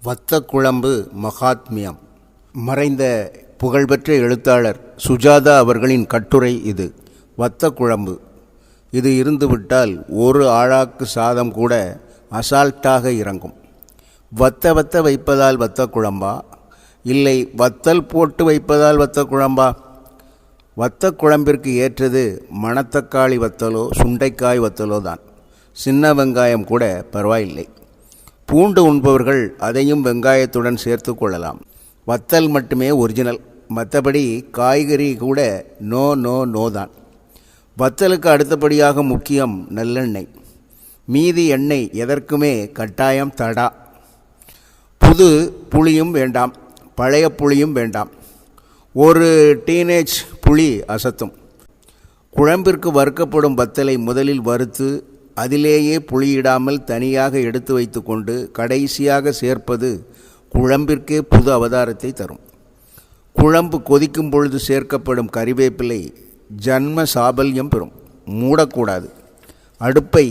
வத்தக்குழம்பு மகாத்மியம். மறைந்த புகழ்பெற்ற எழுத்தாளர் சுஜாதா அவர்களின் கட்டுரை இது. வத்தக்குழம்பு இது இருந்துவிட்டால் ஒரு ஆழாக்கு சாதம் கூட அசால்ட்டாக இறங்கும். வத்த வைப்பதால் வத்தக்குழம்பா, இல்லை வத்தல் போட்டு வைப்பதால் வத்தக்குழம்பா? வத்தக்குழம்பிற்கு ஏற்றது மணத்தக்காளி வத்தலோ சுண்டைக்காய் வத்தலோ தான். சின்ன வெங்காயம் கூட பரவாயில்லை. பூண்டு உண்பவர்கள் அதையும் வெங்காயத்துடன் சேர்த்து கொள்ளலாம். வத்தல் மட்டுமே ஒரிஜினல், மற்றபடி காய்கறி கூட நோ தான். வத்தலுக்கு அடுத்தபடியாக முக்கியம் நல்லெண்ணெய். மீதி எண்ணெய் எதற்குமே கட்டாயம் தடா. புது புளியும் வேண்டாம், பழைய புளியும் வேண்டாம். ஒரு டீனேஜ் புளி அசத்தும். குழம்பிற்கு வறுக்கப்படும் வத்தலை முதலில் வறுத்து அதிலேயே புளியிடாமல் தனியாக எடுத்து வைத்து கொண்டு கடைசியாக சேர்ப்பது குழம்பிற்கே புது அவதாரத்தை தரும். குழம்பு கொதிக்கும் பொழுது சேர்க்கப்படும் கறிவேப்பிலை ஜன்ம சாபல்யம் பெறும். மூடக்கூடாது. அடுப்பை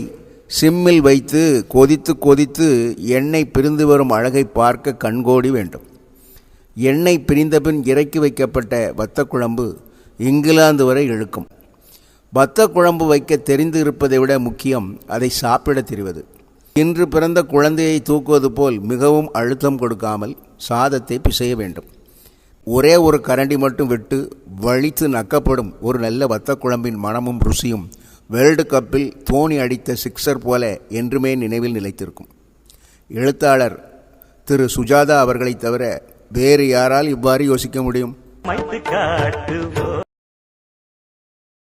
சிம்மில் வைத்து கொதித்து எண்ணெய் பிரிந்து வரும் அழகை பார்க்க கண்கோடி வேண்டும். எண்ணெய் பிரிந்தபின் இறக்கி வைக்கப்பட்ட வத்தக்குழம்பு இங்கிலாந்து வரை இழுக்கும். வத்தக்குழம்பு வைக்க தெரிந்து இருப்பதை விட முக்கியம் அதை சாப்பிட தெரிவது. இன்று பிறந்த குழந்தையை தூக்குவது போல் மிகவும் அழுத்தம் கொடுக்காமல் சாதத்தை பிசைய வேண்டும். ஒரே ஒரு கரண்டி மட்டும் விட்டு வழித்து நக்கப்படும் ஒரு நல்ல வத்தக்குழம்பின் மனமும் ருசியும் வேர்ல்டு கப்பில் தோனி அடித்த சிக்ஸர் போல என்றுமே நினைவில் நிலைத்திருக்கும். எழுத்தாளர் திரு சுஜாதா அவர்களைத் தவிர வேறு யாரால் இவ்வாறு யோசிக்க முடியும்?